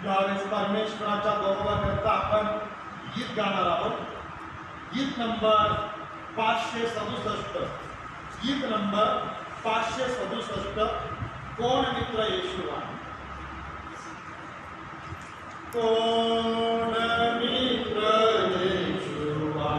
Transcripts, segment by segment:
त्यावेळेस परमेश्वराच्या बरोबरचा आपण गीत गाणार आहोत. गीत नंबर 567. गीत नंबर 567. कोण मित्र येशूवा. कोण मित्र येशूवा.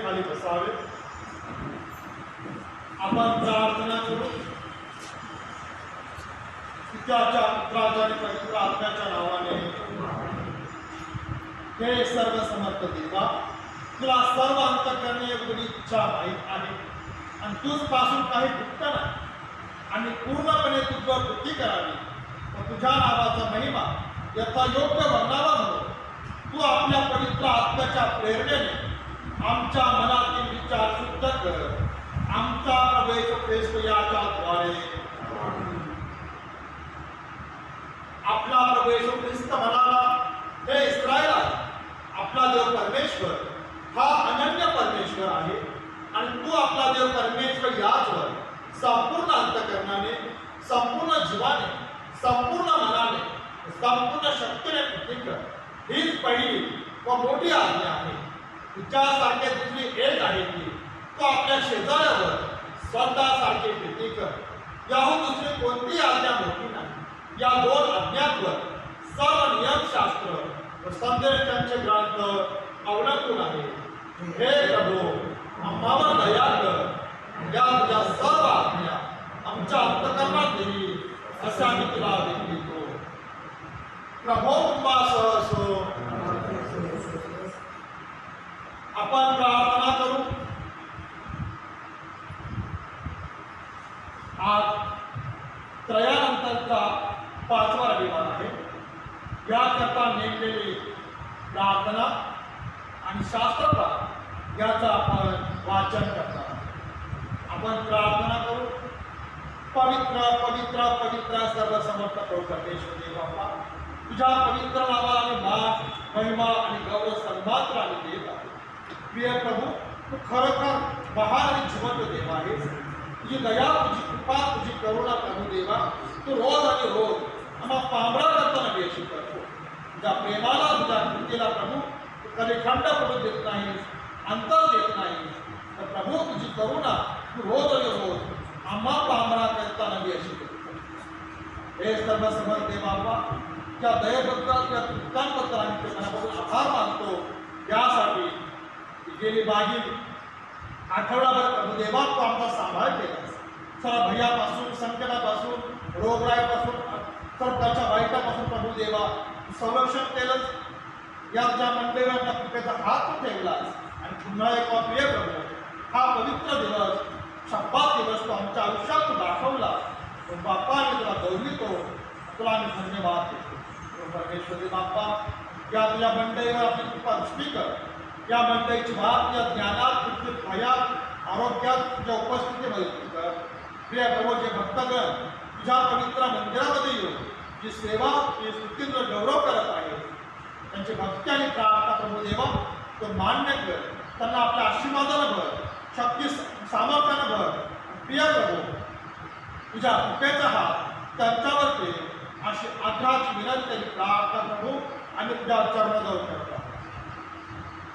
खाली बसावे. आपण प्रार्थना करू. पित्याच्या पुत्राच्या आणि पवित्र आत्म्याच्या नावाने. हे सर्व समर्थ देवा, तुला सर्व अंतःकरणी एवढी इच्छा माहीत आहे आणि तूच पासून काही गुप्त नाही आणि पूर्णपणे तुझ्यावर बुद्धी करावी व तुझ्या नावाचा महिमा याचा योग्य वर्णावा म्हणून तू आपल्या पवित्र आत्म्याच्या प्रेरणेने आमच्या मनातील विचार शुद्ध कर. आमचा प्रवेश ख्रिस्त याच्याद्वारे आपला प्रवेश ख्रिस्त म्हणाला, हे इस्रायल आहे, आपला देव परमेश्वर हा अनन्य परमेश्वर आहे आणि तू आपला देव परमेश्वर याचवर संपूर्ण अंतःकरणाने, संपूर्ण जीवाने, संपूर्ण मनाने, संपूर्ण शक्तीने प्रीती कर. हीच पहिली व मोठी आज्ञा आहे. तुझ्यासारखे दुसरी एक आहे की तू आपल्या शेजाऱ्यावर स्वतःसारखी प्रीती कर. याहून दुसरी कोणती आज्ञा मोठी नाही. या दोन आज्ञांवर सर्व नियमशास्त्र व संदेशांचे ग्रंथ अवलंबून आहे. हे प्रभू, आम्हावर दया कर. या तुझ्या सर्व आज्ञा आमच्या अंतःकरणात देवी असे आम्ही तुला विनवितो. प्रभू कुटुंबासह असो. आपण प्रार्थना करू. आज त्रयानंतरचा 5वा रविवार आहे. याकरता नेमलेली प्रार्थना आणि शास्त्रपाठ याचा आपण वाचन करतात. आपण प्रार्थना करू. पवित्र पवित्र पवित्र सर्व समर्थ प्रभू परमेश्वर देव बाप्पा, तुझ्या पवित्र नावाला आम्ही मान, महिमा आणि गौरव सन्मान आम्ही देत आहोत. प्रिय प्रभू, तू खरोखर महान आणि जिवंत देव आहेस. तुझी दया, तुझी कृपा, तुझी करुणा प्रभू देवा, तू रोज आणि रोज आम्हा पांबरा करताना यशी करतो. तुझ्या प्रेमाला, तुझ्या कृतीला प्रभू तू कधी खंड पडू देत नाहीस, अंतर देत नाहीस. तर प्रभू तुझी करुणा तू रोज आणि रोज आम्हा पांबरा करताना यशी करतो. हे सर्व समर्थ बाबा, त्या दयेबद्दल, त्या कृत्यांबद्दल आम्ही ते मनापासून आभार मानतो. यासाठी गेली मागील आठवडाभर प्रभू देवा तू आमचा सांभाळ केलास. सर्व भयापासून, संकटापासून, रोगराईपासून, सर्वांच्या वाईटापासून प्रभू देवा संरक्षण केलंच. या ज्या मंडळींना कृपेचा हात तू ठेवलास. आणि पुन्हा एक प्रिय प्रभू, हा पवित्र दिवस, शब्दात दिवस तू आमच्या आयुष्यात तू दाखवला. बाप्पा आम्ही तुला गौरवितो, तुला आम्ही धन्यवाद देतो. परमेश्वरी बाप्पा, या तुझ्या मंडळीवर आपली कृपा दृष्टी कर. या मंडळीची भाग या ज्ञानात, तुझ्या भयात, आरोग्यात तुझ्या उपस्थितीमध्ये कर. प्रिय प्रभू, जे भक्तगण तुझ्या पवित्र मंदिरामध्ये येऊन जी सेवा, जी स्तुतीचा गौरव करत आहे, त्यांची भक्ती आणि प्रार्थना प्रभू देवा तो मान्य कर. त्यांना आपल्या आशीर्वादानं भर, शक्ती सामर्थ्यानं भर. प्रिय प्रभू, तुझ्या कृपेचा हात त्यांच्यावर ते अशी आग्रहाची विनंती आणि प्रार्थना प्रभू आम्ही तुझ्या चरणाजवळ करतो.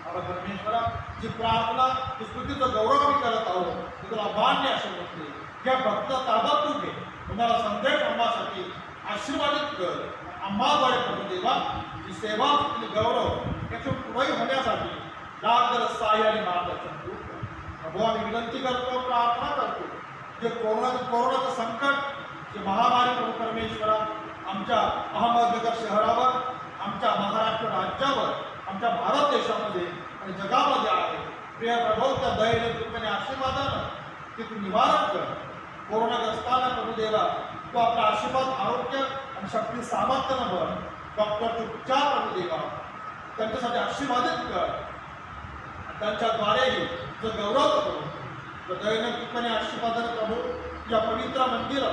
परमेश्वरा, जी प्रार्थना जी स्तुतीचा गौरव आम्ही करत आहोत ते तुला मान्य असे म्हणते. या भक्त ताब्यात तू घे. तुम्हाला संदेश आम्हासाठी आशीर्वादित कर. आम्हाद्वारे प्रभू देवा ही सेवा, तुझी गौरव यातून पुढे होण्यासाठी लागलेलं सहाय्य आणि मार्गदर्शन तू कर. प्रभू, आम्ही विनंती करतो, प्रार्थना करतो. जे कोरोनाचं संकट, जे महामारी प्रभू परमेश्वरा आमच्या अहमदनगर शहरावर, आमच्या महाराष्ट्र राज्यावर, आमच्या भारत देशामध्ये आणि जगामध्ये आहे. प्रिय प्रभू, त्या दयेने कृपेने आशीर्वादानं ते तू निवारण कर. कोरोनाग्रस्तांना प्रभू देवा तू आपला आशीर्वाद, आरोग्य आणि शक्ती सामर्थ्यानं भर. डॉक्टरचे उपचार प्रभू देवा त्यांच्यासाठी आशीर्वादित कर. त्यांच्याद्वारेही जो गौरव करू, जो दयेने कृपेने आशीर्वादानं प्रभू तुझ्या पवित्र मंदिर,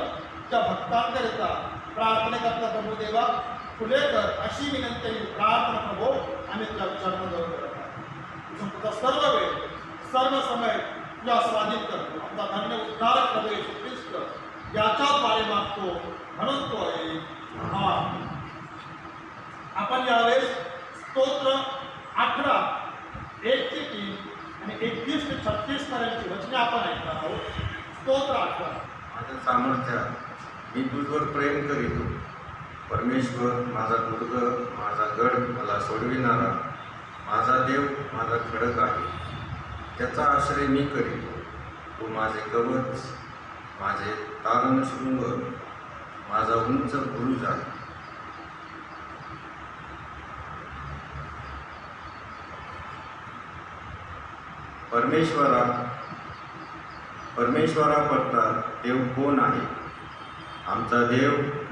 त्या भक्तांकरिता प्रार्थनेकरता प्रभू देवा खुले कर. अशी विनंती आणि प्रार्थना प्रभू आम्ही तुझ्या चरणाजवळ करत आहोत. तुझा सर्व वेळ, सर्व समय तुझ्या स्वाधीन करतो. आमचा धन्य उद्धारक प्रभू येशू ख्रिस्त याच्याद्वारे मागतो म्हणून तो आहे. आपण यावेळेस स्तोत्र 18, 1-3 आणि 31 ते 36 पर्यंतची वचने आपण ऐकणार आहोत. स्तोत्र 18. माझं सामर्थ्य, मी तुझवर प्रेम करीतो. परमेश्वर माझा दुर्ग, माझा गड, मला सोडविणारा, माझा देव, माझा खडक आहे. त्याचा आश्रय मी करीतो. तो माझे कवच, माझे तारण शृंग, माझा उंच बुरुज आहे. परमेश्वरा करता देव कोण आहे? आमचा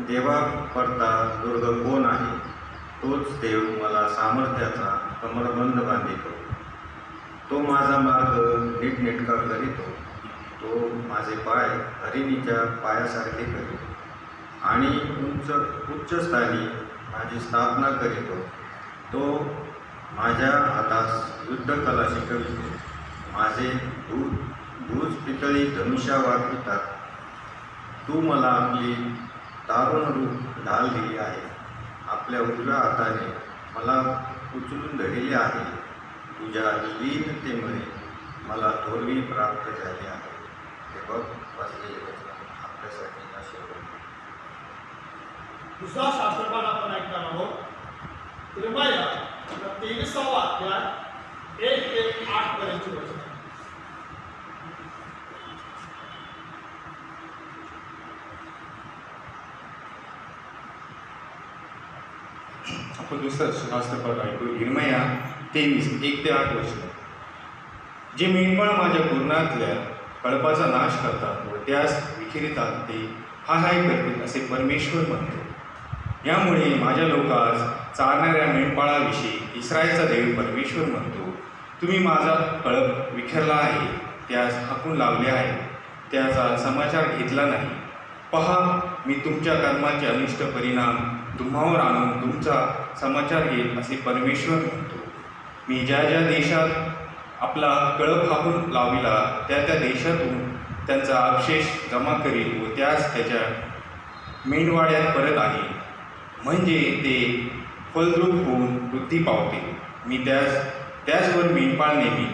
देवा करता दुर्ग कोण आहे? तोच देव मला सामर्थ्याचा कमरबंद बांधितो. तो माझा मार्ग नीटनेटका करीतो. तो माझे पाय हरिणीच्या पायासारखे करीतो आणि उच्च स्थानी माझी स्थापना करीतो. तो माझ्या हातास युद्धकला शिकवितो. माझे भूज पितळी धनुष्या वाढवितात. तू मला आपली दारुण रूप ढाल दिली आहे. आपल्या उजव्या हाताने मला उचलून धरले आहे. तुझ्या लीनतेमुळे मला थोरवी प्राप्त झाली आहे. ते बघ वाचलेले वचन आपल्यासाठी आशीर्वाद. दुसरा शास्त्रपाठ आपण ऐकणार आहोत. इर्मया 23वा अध्याय 1 ते 8 पर्यंतची वचन. आपण दुसरं शास्त्रपाठ ऐकू. इर्मया 23, 1 ते 8 वचन. जे मेंढपाळ माझ्या कुरणातल्या कळपाचा नाश करतात व त्यास विखिरितात ते हाय करतील असे परमेश्वर म्हणतो. यामुळे माझ्या लोकास चालणाऱ्या मेंढपाळाविषयी इस्रायलचा देव परमेश्वर म्हणतो, तुम्ही माझा कळप विखरला आहे, त्यास हाकून लावले आहे, त्याचा समाचार घेतला नाही. पहा, मी तुमच्या कर्माचे अनिष्ट परिणाम तुम्हावर आणून तुमचा समाचार घेईल, असे परमेश्वर म्हणतो. मी ज्या ज्या देशात आपला कळप हाकून लाविला त्या त्या देशातून त्यांचा अवशेष जमा करील व त्यास त्याच्या मेंढवाड्यात परत आणील, म्हणजे ते फलद्रूप होऊन वृद्धी पावते. मी त्याचवर मेंढपाळ नेमी,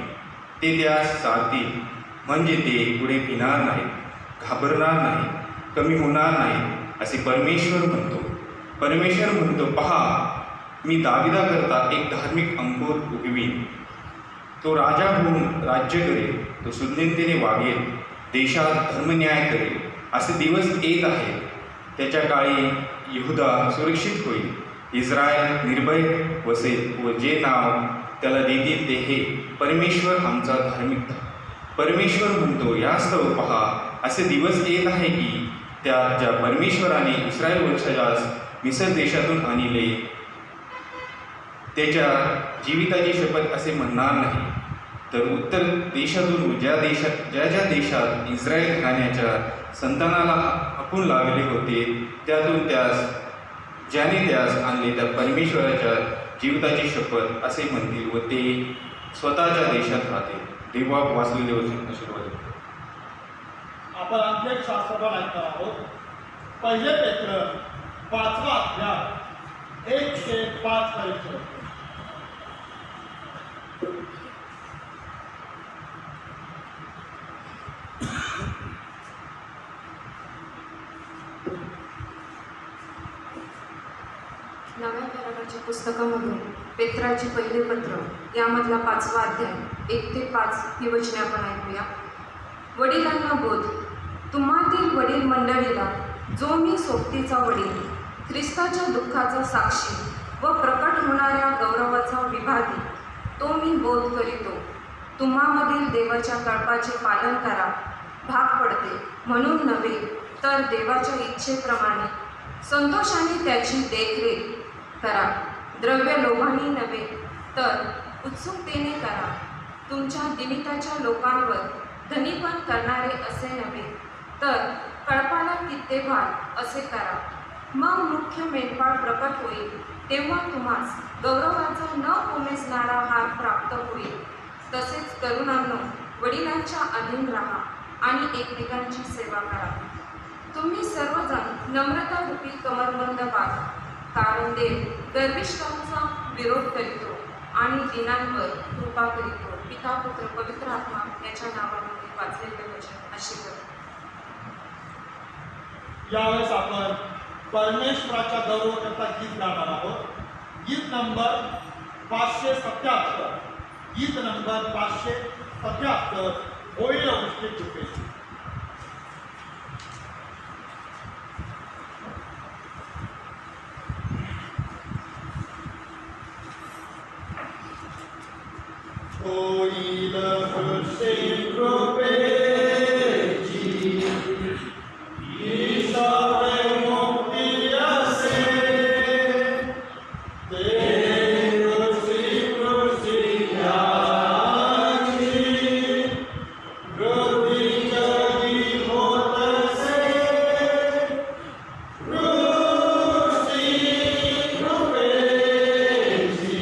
ते त्यास चालतील, म्हणजे ते पुढे भिणार नाहीत, घाबरणार नाही, कमी होणार नाही, असे परमेश्वर म्हणतो. परमेश्वर म्हणतो, पहा, मी दाविदाकरता एक धार्मिक अंकुर उगवीन. तो राजा होऊन राज्य करेल, तो सुज्ञतेने वागेल, देशात धर्मन्याय करेल. असे दिवस येत आहेत, त्याच्या काळी यहुदा सुरक्षित होईल, इस्रायल निर्भय वसेल व जे नाव त्याला देतील ते हे परमेश्वर आमचा धार्मिकता. परमेश्वर म्हणतो, यास्तव पहा, असे दिवस येत आहे की त्या ज्या परमेश्वराने इस्रायल वंशजास मिसर देशातून आणले त्याच्या जीविताची शपथ असे म्हणणार नाही, तर उत्तर देशातून ज्या ज्या देशात इस्रायल घराण्याच्या संतानाला हाकून लावले होते त्यातून ज्याने त्यास आणले त्या परमेश्वराच्या जीविताची शपथ असे म्हणतील व ते स्वतःच्या देशात राहतील. देवा वाचलेले वचन आशीर्वाद. आपण आणखी एक शास्त्रपाठ ऐकणार आहोत. पहिले पेत्र 5वा अध्याय 1 ते 5 पर्यंत. नव्या कराराच्या पुस्तकामधून पेत्राचे पहिले पत्र यामधला 5वा अध्याय 1 ते 5 ही वचने आपण ऐकूया. वडिलांना बोध. तुम्हातील वडील मंडळीला, जो मी सोबतीचा वडील, ख्रिस्ताच्या दुःखाचा साक्षी व प्रकट होणाऱ्या गौरवाचा विभागी, तो मी बोध करीतो. तुम्हामधील देवाच्या कळपाचे पालन करा. भाग पडते म्हणून नव्हे, तर देवाच्या इच्छेप्रमाणे संतोषाने त्याची देखरेख करा. द्रव्य लोभाने नव्हे, तर उत्सुकतेने करा. तुमच्या निमित्ताच्या लोकांवर धनीपण करणारे असे नव्हे, तर कळपाला कित्ते भार असे करा. मग मुख्य मेंढपाळ प्रकट होईल, तेव्हा तुम्हास गौरवाचा न उमेजणारा हार प्राप्त होईल. तसेच तरुणांनो, वडिलांच्या अधीन राहा आणि एकमेकांची सेवा करा. तुम्ही सर्वजण नम्रतारूपी कमरबंद व्हा, कारण देव गर्विष्ठांचा विरोध करीतो आणि दीनांवर कृपा करीतो. पिता, पुत्र, पवित्र आत्मा याच्या नावाने वाचलेले वचन आशीर्वाद. यावेळेस आपण परमेश्वराच्या गौरवाकरता गीत गाणार आहोत. गीत नंबर 577. गीत नंबर 577 होईल गोष्टी चुकेल. होईल वृक्षे कृपेची, ईशावे मुक्ती असे. ते कृषी याची वृद्धी जगी होत असे. वृक्षी कृपेची,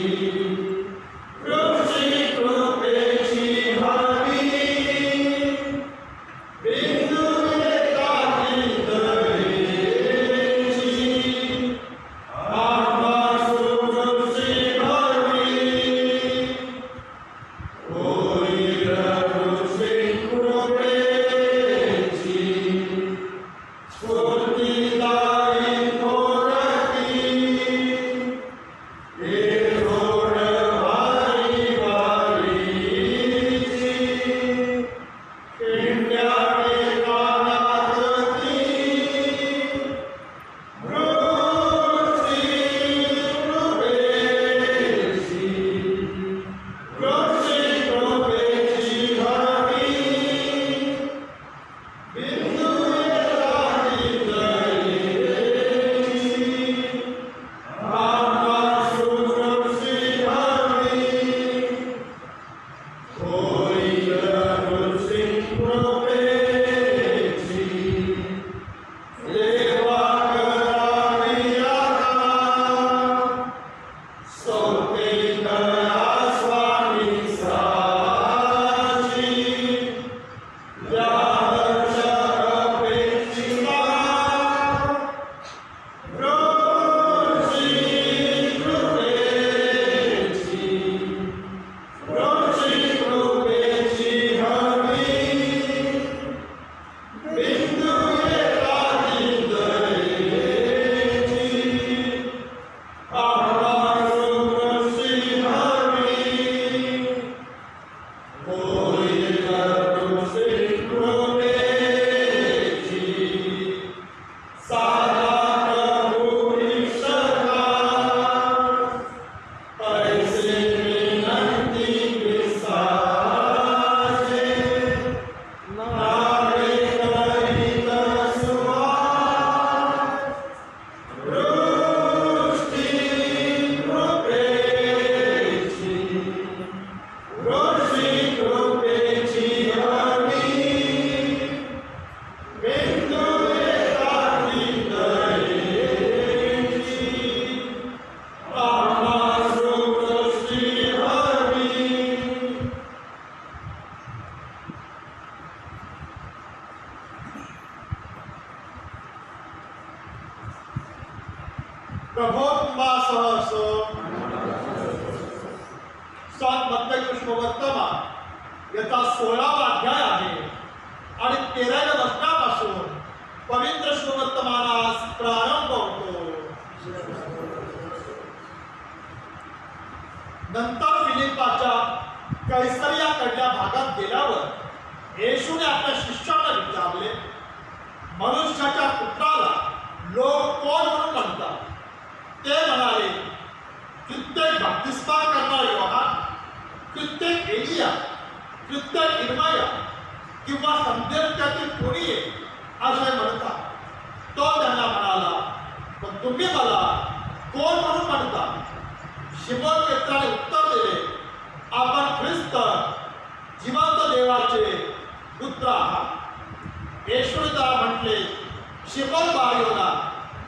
देवा करावी आता, सोते करा स्वामी साची, या हर्षक प्रेक्षिता, रोषी कृपेची हवी, बिंदू एकाची दयेची, आम्हास रोषी हवी, होईल रोषी कृपेची, साधा प्रभू ईश्वरा, ऐसे विनंती विसाचे, नावे करीत सुवास, वृष्टी कृपेची, वृष्टी कृपेची हवी, बिंदू एकाची दयेची, आम्हास वृष्टी हवी. प्रभो तुम्हासह असो. संत मत्तई कृष्णवर्तमान याचा 16वा अध्याय आहे आणि 13व्या वचनापासून पवित्र श्रीवर्तमानास प्रारंभ होतो. नंतर फिलिपाच्या कैसरियाकडल्या भागात गेल्यावर येशूने आपल्या शिष्याला विचारले, मनुष्याच्या पुत्राला लोक कोण म्हणून म्हणतात? ते म्हणाले, कित्येक बप्तिस्मा करणारा योहान, कित्येक एलिया, कित्येक इर्माया किंवा संदेशातील कोणी आहे असे म्हणतात. तो त्यांना म्हणाला, पण तुम्ही मला कोण म्हणून म्हणता? शिमोन पेत्राने उत्तर दिले, आपण ख्रिस्त जिवंत देवाचे पुत्र आहात. येशूने त्याला म्हटले, शिमोन बारयोना,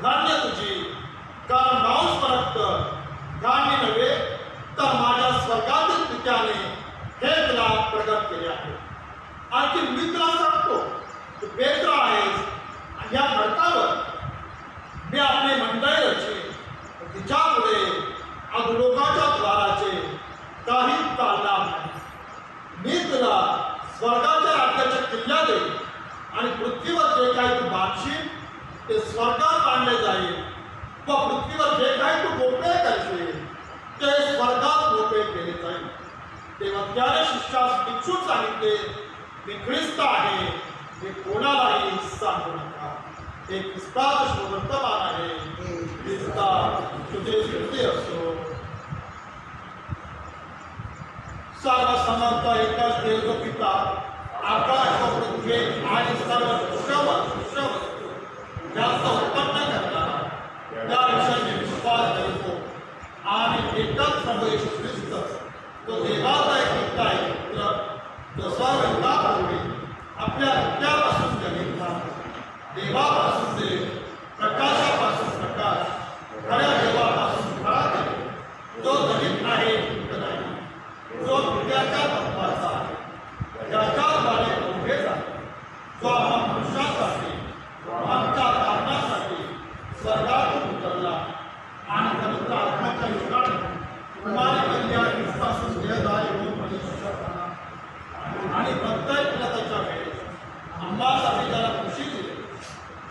धन्य तुझी, कारण मांस रक्त धान्य नव्हे तर माझ्या स्वर्गातील पित्याने हे तुला प्रगट केले आहे. आणखी मी तुला सांगतो, तू पेत्र आहेस आणि या खडकावर मी आपले मंडळ रचेन. तिच्या पुढे अधोलोकाच्या द्वाराचे काही चालणार नाही. मी तुला स्वर्गाच्या राज्याच्या किल्ल्या देईन आणि पृथ्वीवर जे काही तू बांधशील ते स्वर्गात बांधले जाईल व पृथ्वीवर जे काही तू मोकळे करशील ते स्वर्गात मोकळे केले जाईल. तेव्हा त्याने शिष्यास भिक्षून सांगितले, मी ख्रिस्त आहे, हे कोणालाही सांगू नका. हे ख्रिस्ताचे शुभवर्तमान आहे. ख्रिस्ता तुझे स्तुती असो. सर्वसमर्थ एकच देव जो पिता, आकाश व पृथ्वी आणि सर्व दृश्यवस्तू याचा उत्पन्न करणारा, त्या विषयाने विश्वास करतो आणि एकच प्रभू येशू ख्रिस्त तो देवाचा एक पिता आहे, पुत्र, तो सर्व युगापूर्वी आपल्या हत्यापासून जनितला, देवापासून देव, प्रकाशापासून प्रकाश, खऱ्या देवापासून खरा देव, जो जनित आहे इतकं नाही, जो पित्याच्या तत्वाचा आहे, ज्याच्याद्वारे उभे झाले, जो आम्हा मनुष्यासाठी, आमच्या कारणासाठी स्वर्गातून उतरला आणि पवित्र आत्म्याच्या योगाने तुम्हाला कन्या ख्रिस्तापासून देहधारी होऊन मनुष्यपणा आणि प्रत्येक त्याच्या वेळेस आम्हासाठी त्याला खुशी दिली,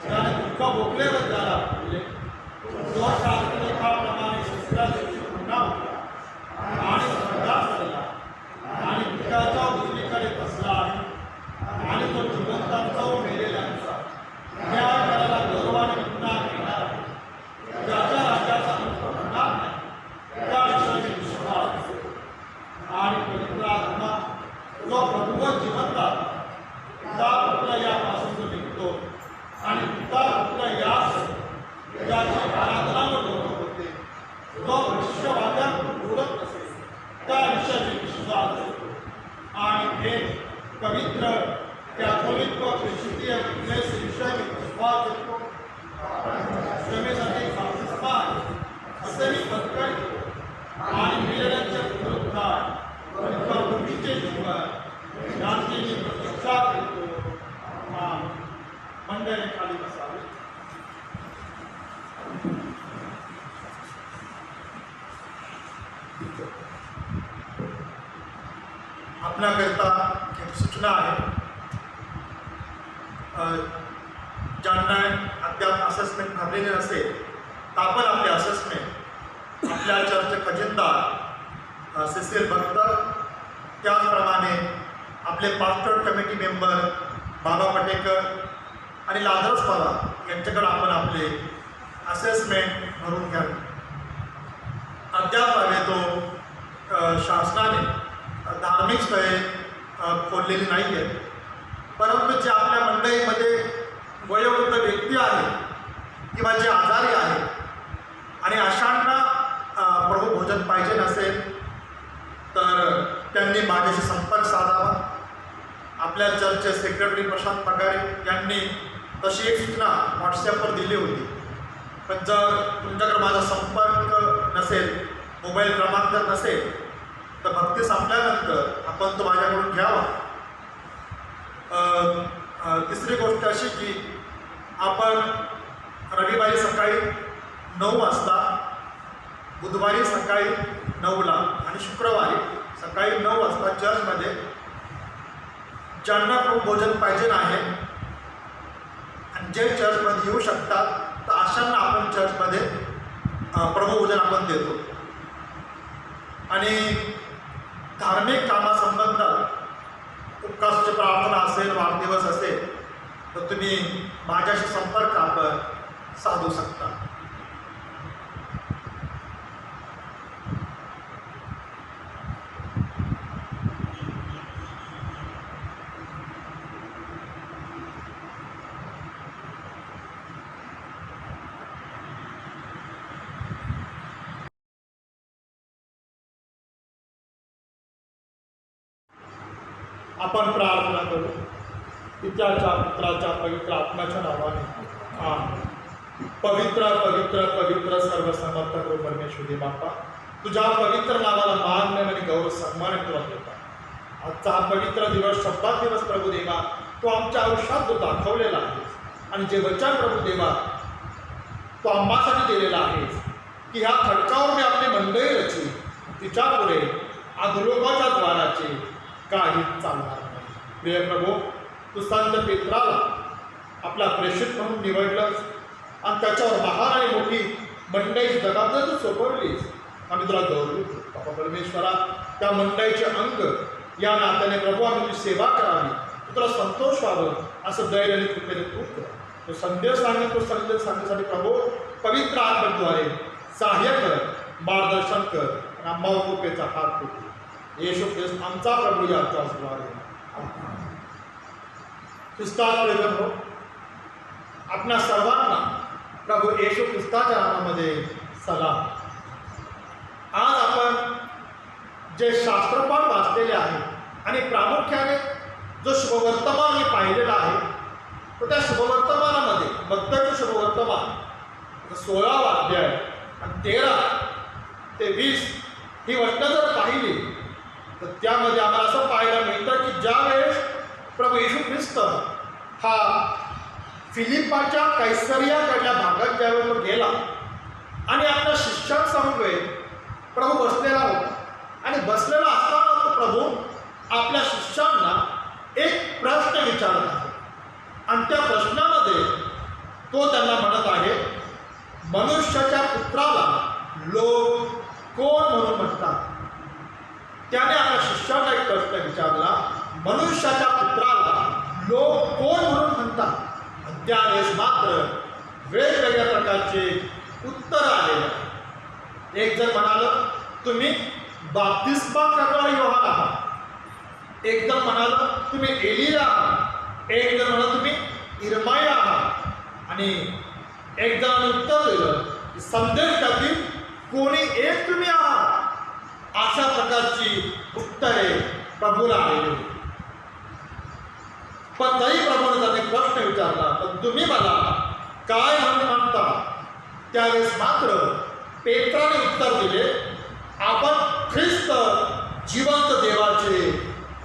त्याने दुःख भोगले व त्याला फुलले, जो शास्त्रलेखाप्रमाणे दुसऱ्या दिवशी पुन्हा उठला आणि स्वर्गात चढला आणि पित्याच्या उजवीकडे बसला आहे आणि तो जिवंतांचा व मेलेल्यांचा न्याय करायला गौरवाने पुन्हा येणार आहे. ज्याच्या राज्याचा अंत होणार नाही, त्या विषयी विश्वास आणि पवित्र आत्मा जो प्रभूवर जिवंत आहे, पिता पुत्र यापासून जो निघतो आणि पिता पुत्र यास ज्याची आराधना व आपल्याकरता एक सूचना आहे. ज्यांना अद्याप असेसमेंट भरलेले नसेल तर आपण आपले असेसमेंट आपल्या चर्चचे खजिनदार सिसिल भक्त, त्याचप्रमाणे आपले पास्टर कमिटी मेंबर बाबा पटेकर आणि लाजरस पवार यांच्याकडे आपण आपले असेसमेंट भरून घ्यावे. अद्याप हवे तो शासनाने धार्मिक स्थळे खोललेली नाही आहेत, परंतु जे आपल्या मंडळीमध्ये वयोवृद्ध व्यक्ती आहेत किंवा जे आजारी आहेत आणि अशांना प्रभू भोजन पाहिजे नसेल तर त्यांनी माझ्याशी संपर्क साधावा. आपल्या चर्चचे सेक्रेटरी प्रशांत पगारे यांनी तशी एक सूचना व्हॉट्सॲपवर दिली होती. पण जर तुमच्याकडे माझा संपर्क नसेल, मोबाईल क्रमांक जर नसेल तर भक्ती संपल्यानंतर आपण तो माझ्याकडून घ्यावा. तिसरी गोष्ट अशी की आपण रविवारी सकाळी 9 वाजता, बुधवारी सकाळी 9ला आणि शुक्रवारी सकाळी 9 वाजता चर्चमध्ये ज्यांना प्रभू भोजन पाहिजे आहे आणि जे चर्चमध्ये येऊ शकतात तर अशांना आपण चर्चमध्ये प्रभू भोजन आपण देतो. आणि धार्मिक कामासंबंधात उपवासाची प्रार्थना असेल, वाढदिवस असेल तर तुम्ही माझ्याशी संपर्क आपण साधू शकता. आपण प्रार्थना करू. पित्याच्या, पुत्राच्या, पवित्र आत्म्याच्या नावाने आमेन. पवित्र पवित्र पवित्र सर्वसमर्थ प्रभू परमेश्वरी बाप्पा, तुझ्या पवित्र नावाला मान आणि गौरव सन्मान तुला देतात. आजचा हा पवित्र दिवस, शब्दात दिवस प्रभू देवा, तो आमच्या आयुष्यात जो दाखवलेला आहेस आणि जे वचन प्रभू देवा तो आम्हासाठी दिलेला आहेस की ह्या खडकावर मी आपली मंडळी रचली, तिच्या पुढे अधोलोकाच्या द्वाराचे काही चालणार नाही. प्रिय प्रभू, तू संत पेत्राला आपला प्रेषित म्हणून निवडलंस आणि त्याच्यावर महान आणि मोठी मंडळीची जबाबदारी तू सोपवलीस. आम्ही तुला गौरवितो बाबा परमेश्वरा. त्या मंडळीचे अंग या नात्याने प्रभू आम्ही तुझी सेवा करावी, तू तुला संतोष व्हावं असं दैर्याने कृपेने तू कर. तो संदेश सांगेल, तो संदेश सांगण्यासाठी प्रभू पवित्र आत्म्याद्वारे सहाय्य कर, मार्गदर्शन कर आणि आम्हा कृपेचा हात फुटू. येशू ख्रिस्त आमचा प्रभू याचा द्वारे. ख्रिस्तात प्रेम हो. आपल्या सर्वांना प्रभू येशू ख्रिस्ताच्या नावामध्ये सलाम. आज आपण जे शास्त्रपाठ वाचलेले आहे आणि प्रामुख्याने जो शुभवर्तमान मी पाहिलेला आहे तर त्या शुभवर्तमानामध्ये भक्ताचं शुभवर्तमान 16वा अध्याय आणि 13 ते 20 ही वचनं जर पाहिली तर त्यामध्ये आम्हाला असं पाहायला मिळतं की ज्या वेळेस प्रभू येशू ख्रिस्त हा फिलिपाच्या कैसरियाकडल्या भागात ज्यावेळेस तो गेला आणि आपल्या शिष्यांसमवेत प्रभू बसलेला होता आणि बसलेला असताना तो प्रभू आपल्या शिष्यांना एक प्रश्न विचारत आहे आणि त्या प्रश्नामध्ये तो त्यांना म्हणत आहे, मनुष्याच्या पुत्राला लोक कोण म्हणून म्हणतात. त्याने आपल्या शिष्याला एक प्रश्न विचारला, मनुष्याच्या पुत्राला लोक कोण म्हणून म्हणतात. त्यावेळेस मात्र वेगवेगळ्या प्रकारचे उत्तर आलेले. एक जण म्हणालं तुम्ही बाप्तिस्मा करणारा योहान आहात, एक जण म्हणालं तुम्ही एलिया आहात, एक जण म्हणाला तुम्ही इर्माया आहात आणि एक जणांनी उत्तर दिलं की संदेश त्यातील कोणी एक तुम्ही आहात. अशा प्रकारची उत्तरे प्रभूला आलेली होती. पण तरी प्रभूने त्यांनी प्रश्न विचारला, पण तुम्ही मला काय म्हणून म्हणता. त्यावेळेस मात्र पेत्राने उत्तर दिले, आपण ख्रिस्त जिवंत देवाचे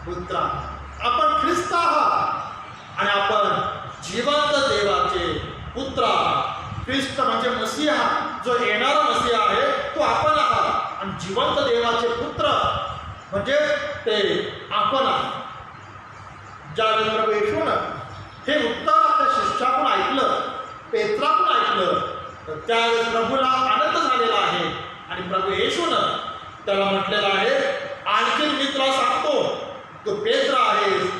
पुत्र आहात. आपण ख्रिस्त आहात आणि आपण जिवंत देवाचे पुत्र आहात. ख्रिस्त म्हणजे मसीहा, जो येणारा मसीहा आहे तो आपण आहात आणि जिवंत देवाचे पुत्र म्हणजे ते आपण आहे. ज्यावेळेस प्रभू येशूनं हे उत्तर आपल्या शिष्याकडून ऐकलं, पेत्राकडून ऐकलं, तर त्यावेळेस प्रभूला आनंद झालेला आहे. आणि प्रभू येशूनं त्याला म्हटलेलं आहे, आणखी मी तुला सांगतो, तू पेत्र आहेस,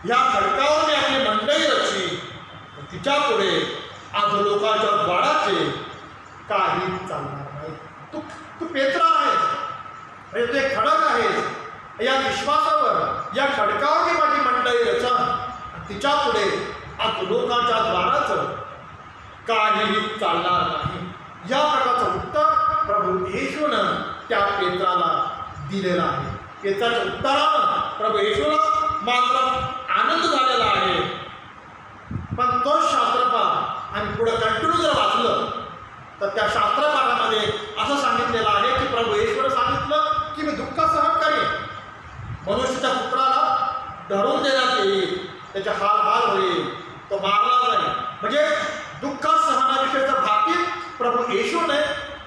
ह्या खडकावर मी आपली मंडळी रचली, तिच्या पुढे आज लोकांच्या द्वाराचे काही चालणार नाही. तू तू पेत्र आहेस, म्हणजे तू एक खडक आहेस. या विश्वासावर, या खडकावर मी माझी मंडळी रचन, तिच्या पुढे आज लोकांच्या द्वाराचं काहीही चालणार नाही. या प्रकारचं उत्तर प्रभू येशूनं त्या पेत्राला दिलेलं आहे. पेत्राच्या उत्तरानं प्रभू येशूला मात्र आनंद झालेला आहे. पण तो शास्त्रपाठ आणि पुढे कंटिन्यू जर वाचलं तर त्या शास्त्रपाठामध्ये असं सांगितलेलं आहे की प्रभू येशूने सांगितलं की मी दुःख सहन करेन, मनुष्याच्या पुत्राला धरून देण्यात येईल, त्याचे हाल होईल, तो मारला जाईल. म्हणजे दुःख सहनाविषयीचं भाकीत प्रभू येशूने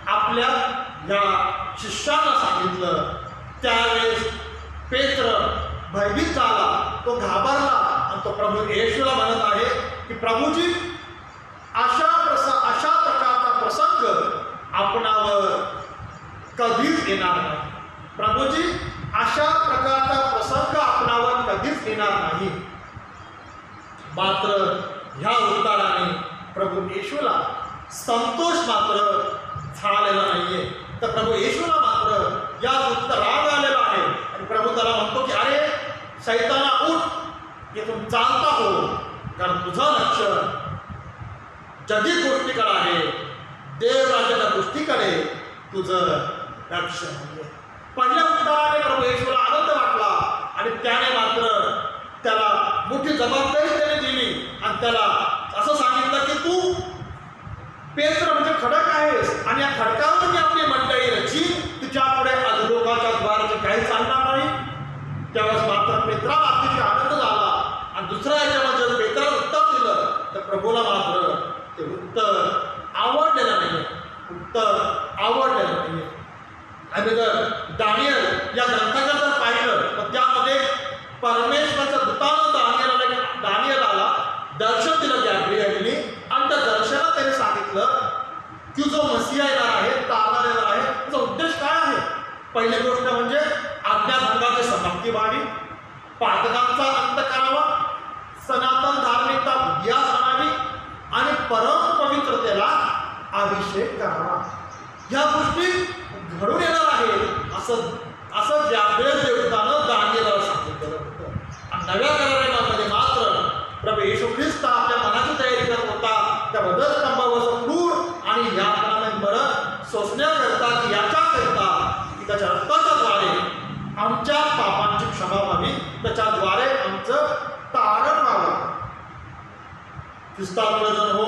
आपल्या या शिष्यांना सांगितलं. त्यावेळेस पेत्र भयभीत झाला, तो घाबरला आणि तो प्रभू येशूला म्हणत आहे की प्रभूजी, अशा प्रकारचा प्रसंग आपणावर कधीच येणार नाही. प्रभूजी, अशा प्रकारचा प्रसंग आपणावर कधीच येणार नाही. मात्र ह्या उत्तराने प्रभू येशूला संतोष मात्र झालेला नाहीये. तर प्रभू येशूला मात्र या गोष्टीचा राग आलेला आहे आणि प्रभू त्याला म्हणतो की अरे शैताना, उठ, इथून चालता हो, कारण तुझं लक्ष जगित गोष्टीकडे आहे, देवराजाच्या गोष्टीकडे तुझं लक्ष आहे. पहिल्या उत्तराने प्रभू येशूला आनंद वाटला आणि त्याने मात्र त्याला मोठी जबाबदारी त्याने दिली आणि त्याला असं सांगितलं की तू पेत्र म्हणजे खडक आहेस आणि या खडकावर मी आपली मंडळी रची, तिच्या पुढे अधोलोकाच्या द्वाराचे काही चालणार नाही. त्यावेळेस मात्र पेत्राला अतिशय आनंद झाला आणि दुसऱ्या याच्यामध्ये जर पेत्राला उत्तर दिलं तर प्रभूला मात्र ते उत्तर आवडलेलं नाही. उत्तर आवडलेलं नाही. आणि जर दानियल या ग्रंथाकडे जर पाहिलं तर त्यामध्ये परमेश्वराच्या दूतानं दानियेलाला दर्शन दिलं गॅब्रिएलने आणि त्या दर्शनात त्याने सांगितलं की जो मसीहा येणार आहे, तारणार येणार आहे, त्याचा उद्देश काय आहे. पहिली गोष्ट म्हणजे आज्ञाभंगाची समाप्ती व्हावी, पातकांचा अंत करावा, सनातन धार्मिकता उदयास आणावी आणि परम पवित्रतेला अभिषेक करावा. ह्या गोष्टी घडून येणार आहे असं गॅब्रिएल देवतानं दानियेलाला सांगितलेलं होतं. आणि नव्या करारामध्ये मात्र प्रभू येशू ख्रिस्त आपल्या मनाची तयारी करत होता. त्या वधस्तंभावर क्रूर आणि यातनांमध्ये मरण सोसण्याकरता की याच्याकरता की त्याच्या रक्ताच्या द्वारे आमच्या पापांची क्षमा व्हावी, त्याच्याद्वारे आमचं तारण व्हावं. ख्रिस्तामुळे जण हो,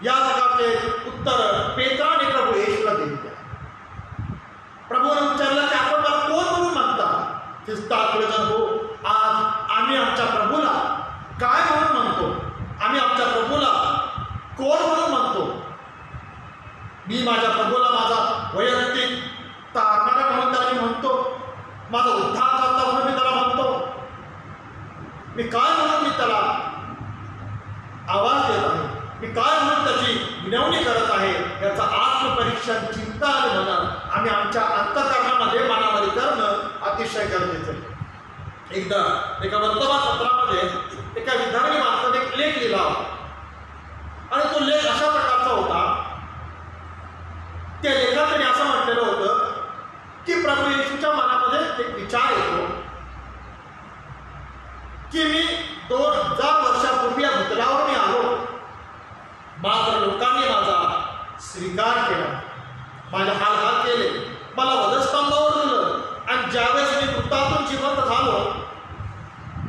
या प्रकारचे उत्तर पेत्राने प्रभू येशूला दिले. प्रभूने विचारलं की आपण मला कोण म्हणून म्हणता. ख्रिस्तामुळे जण हो, आज आम्ही आमच्या प्रभूला काय म्हणून म्हणतो, आम्ही आमच्या प्रभूला कोण म्हणून म्हणतो. मी माझ्या प्रभूला माझा वैयक्तिक तारणारा म्हणून त्याला मी म्हणतो, माझा उद्धार करता म्हणून मी त्याला म्हणतो, मी काय म्हणून मी त्याला आवाज देत आहे, मी काय म्हणून त्याची विनवणी करत आहे. याचा आत्मपरीक्षण, चिंता आणि मनन आम्ही आमच्या अंतःकरणामध्ये मनामध्ये करणं अतिशय गरजेचं आहे. एकदा एका वर्तमानपत्रामध्ये एका विद्यार्थी माणसाने एक लेख लिहिला आणि तो लेख अशा प्रकारचा होता. त्या लेखात त्यांनी असं म्हटलेलं होतं की प्रभू येशूच्या मनामध्ये एक विचार येतो की मी 2000 वर्षापूर्वी या भूतलावर मी आलो, मात्र लोकांनी माझा स्वीकार केला, माझे हाल केले, मला वधस्तंभावर दिलं आणि ज्यावेळेस मी मृतातून जिवंत झालो,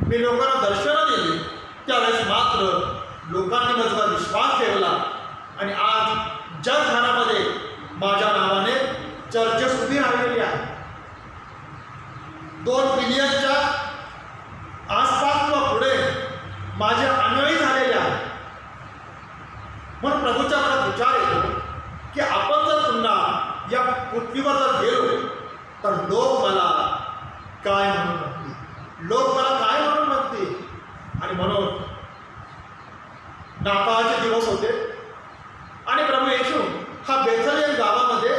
मी लोकांना दर्शनं दिली, त्यावेळेस मात्र लोकांनी माझा विश्वास ठेवला आणि आज जगभरामध्ये माझ्या नावाने चर्चेस उभी राहिलेली आहे. 2 बिलियनच्या आसपास किंवा पुढे माझे अनुयायी झालेले आहेत. म्हणून प्रभूच्या मनात विचार येतो की आपण जर पुन्हा या पृथ्वीवर जर गेलो तर लोक मला काय म्हणून म्हणतील, लोक मला काय म्हणून म्हणतील. आणि म्हणून नाताळचे दिवस होते आणि प्रभू येशू हा बेथलेम गावामध्ये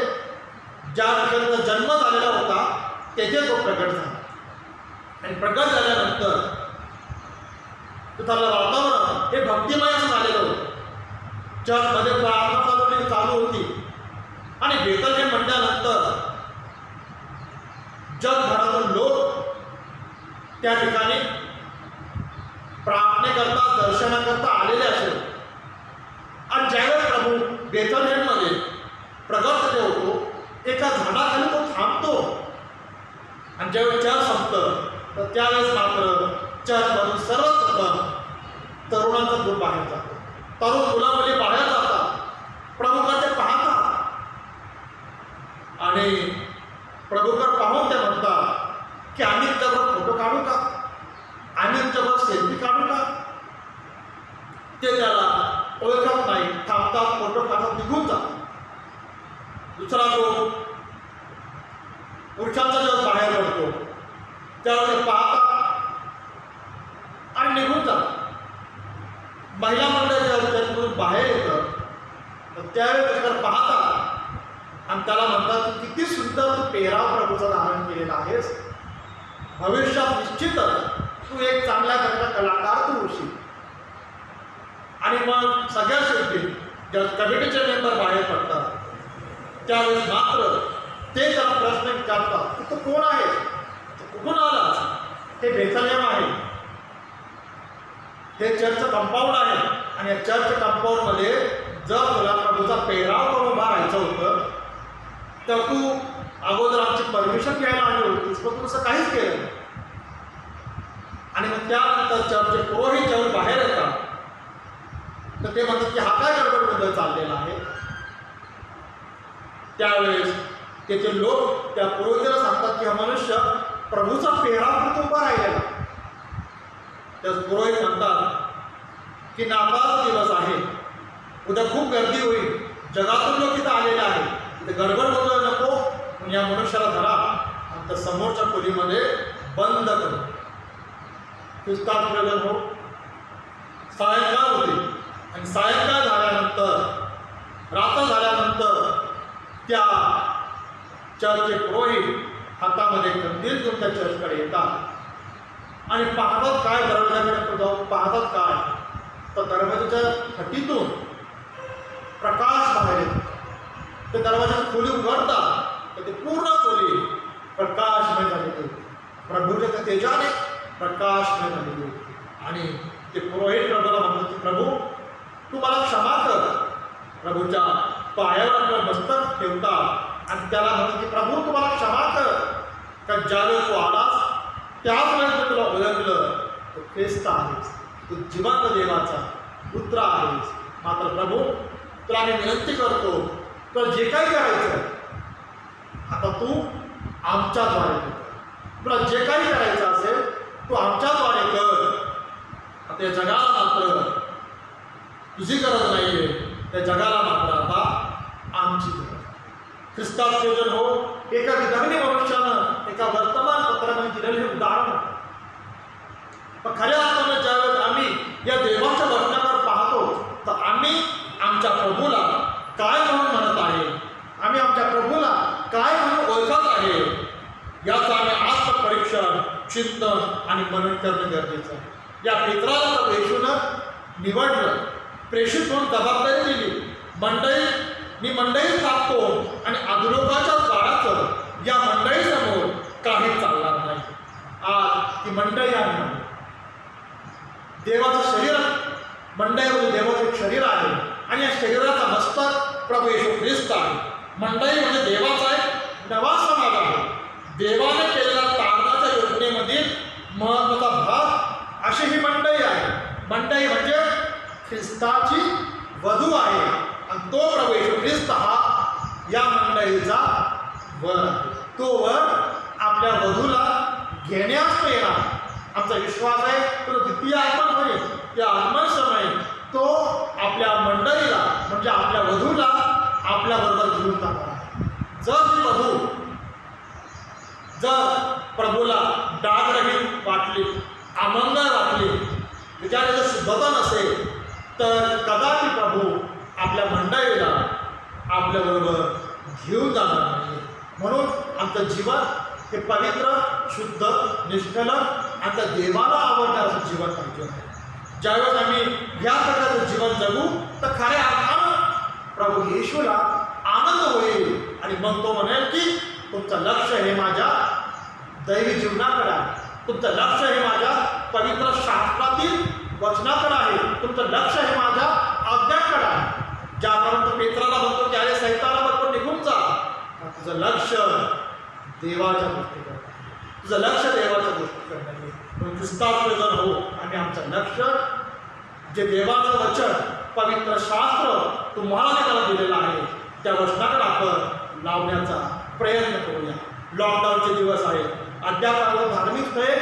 ज्या ठिकाणी जन्म झालेला होता तेथे तो प्रकट झाला. आणि प्रकट झाल्यानंतर तिथलं वातावरण हे भक्तिमय असं झालेलं होतं. चर्चमध्ये प्रार्थना चालू होती आणि बेथलेम म्हटल्यानंतर जगभरातून लोक त्या ठिकाणी प्रार्थनेकरता दर्शनाकरता आलेले असेल. आणि ज्यावेळेस प्रभू बेथलेममध्ये प्रगट होतो, एका झाडाखाली तो थांबतो. आणि ज्यावेळेस चर्च संपतं तर त्यावेळेस मात्र चर्चमधून सर्वप्रथम तरुणांचा ग्रुप बाहेर जातो. तरुण मुलं मुली बाहेर जातात, प्रभूकडे पाहतात आणि प्रभूकडे पाहून ते म्हणतात की आम्ही त्याच्यावर फोटो काढू का, आम्ही त्याच्यावर सेल्फी काढू का. ते त्याला ओळखत नाही, थांबतात, फोटो काढतात, निघून जातात. दुसरा जो पुरुषांचा जेव्हा बाहेर पडतो त्यावेळेस पाहतात आणि निघून जातात. महिला मंडळ जेव्हा त्यातून बाहेर येतं तर त्यावेळेस त्याच्याकडे पाहतात आणि त्याला म्हणतात की किती सुंदर तू पेहराव प्रभूचं धारण केलेलं आहेस, भविष्यात निश्चितच तू एक चांगल्या प्रकारचा कलाकार तू होशील. आणि मग सगळ्या शेवटी जेव्हा कमिटीचे मेंबर बाहेर पडतात त्यावेळेस मात्र ते त्याला प्रश्न विचारतात की तो कोण आहे, कुठून आला. हे बेथलेम आहे, हे चर्च कंपाऊंड आहे आणि या चर्च कंपाऊंडमध्ये जर तुला प्रभूचा पेहराव करून उभा राहायचं होतं तर तू अगोदर आमची परमिशन घ्यायला आली होतीस, पण तू असं काहीच केलं नाही. आणि मग त्यानंतर चर्चचे पुरोहित जेव्हा बाहेर येतात तर ते म्हणतात की हा काय गडबड गोंधळ चाललेला आहे. त्यावेळेस तेथे लोक त्या पुरोहिताला सांगतात की हा मनुष्य प्रभूचा पेहराव करून उभा राहिलेला. त्याच पुरोहित म्हणतात की नाताळचा दिवस आहे, उद्या खूप गर्दी होईल, जगातून लोक इथं आलेले आहेत, इथे गडबड गोंधळ नको, पण या मनुष्याला धरा आणि त्या समोरच्या खोलीमध्ये बंद करू. ख्रिस्तात प्रयोजन हो. सायंकाळ होते आणि सायंकाळ झाल्यानंतर, रात्र झाल्यानंतर त्या चर्चचे पुरोहित हातामध्ये कंदील घेऊन त्या चर्चकडे येतात आणि पाहतात काय, दरवाजाकडे जाऊन पाहतात काय, तर दरवाजाच्या फटीतून प्रकाश बाहेर येतो. ते दरवाजाची खोली उघडतात तर ते पूर्ण खोली प्रकाशमय झालेली होती, प्रभूच्या त्या तेजाने प्रकाशमय झालेली होती. आणि ते पुरोहित प्रभूला म्हणतात की प्रभू तू मला क्षमा कर. प्रभूच्या पायावर आपलं मस्तक ठेवतात आणि त्याला म्हणतात की प्रभू तुम्हाला क्षमा कर, का ज्यावेळेस तू आलास त्याच वेळेस मी तुला ओळखलं, तू ख्रिस्त आहेस, तू जिवंत देवाचा पुत्र आहेस. मात्र प्रभू तुला मी विनंती करतो, तुला जे काही करायचं आता तू आमच्याद्वारे कर. तुला जे काही करायचं असेल तू आमच्याद्वारे कर. आता या जगाला मात्र तुझी गरज नाही आहे, त्या जगाला मात्र आता आमची गरज. ख्रिस्तात प्रयोजन हो. एका विधानी मनुष्यानं एका वर्तमानपत्रामध्ये दिलेलं हे उदाहरण. पण खऱ्या अर्थानं ज्यावेळेस आम्ही या देवाच्या वचनावर पाहतो तर आम्ही आमच्या प्रभूला काय म्हणून म्हणत आहे, आम्ही आमच्या प्रभूला काय म्हणून ओळखत आहे, याचं आम्ही आत्मपरीक्षण, चिंतन आणि मनन करणं गरजेचं आहे. या पेत्राला तर येशूनं निवडलं, प्रेषित म्हणून जबाबदारी दिली. मी मंडळी स्थापतो आणि अधोलोकाच्या द्वाराचं या मंडळीसमोर काही चालणार नाही. आज ही मंडळी आहे, देवाचं शरीर, मंडळी म्हणजे देवाचं एक शरीर आहे आणि या शरीराचा मस्तक प्रभू येशू ख्रिस्त आहे. मंडळी म्हणजे देवाचा एक नवा समाज आहे. देवाने केलेल्या तारणाच्या योजनेमधील महत्वाचा भाग अशी ही मंडळी आहे. मंडळी म्हणजे ख्रिस्ताची वधू आहे आणि तो प्रभू येशू ख्रिस्त हा या मंडळीचा वर आहे. तो वर आपल्या वधूला घेण्यास येणार. आमचा विश्वास आहे तो द्वितीय आगमन होईल. त्या आगमन समय तो आपल्या मंडळीला म्हणजे आपल्या वधूला आपल्याबरोबर घेऊन जाणार आहे. जर ती वधू जर प्रभूला डागरहित वाटली, अमंगळ वाटली, विचारात जर शुद्धता नसेल, तर कदाचित प्रभू आपल्या मंडळीला आपल्याबरोबर घेऊन जाणार नाही. म्हणून आमचं जीवन हे पवित्र, शुद्ध, निष्कलंक आणि देवाला आवडणारं जीवन पाहिजे. ज्यावेळेस आम्ही या प्रकारचं जीवन जगू तर खऱ्या अर्थानं प्रभू येशूला आनंद होईल आणि मग तो म्हणेल की तुमचं लक्ष हे माझ्या दैवी जीवनाकडे आहे, तुमचं लक्ष हे माझ्या पवित्र शास्त्रातील वचनाकडे आहे, तुमचं लक्ष हे माझ्या आज्ञांकडे आहे. ज्यापर्यंत पेत्राला म्हणतो की अरे सैताना बरोबर निघून जा, तुझं लक्ष देवाच्या गोष्टीकडे आहे, तुझं लक्ष देवाच्या गोष्टीकडे आहे. म्हणून ख्रिस्ताप्रजन हो आणि आमचं लक्ष जे देवाचं वचन, पवित्र शास्त्र तुम्हाला देवाला दिलेलं आहे, त्या वचनाकडे आपण लावण्याचा प्रयत्न करूया. लॉकडाऊनचे दिवस आहेत, अद्याप आपल्याला धार्मिक स्थळे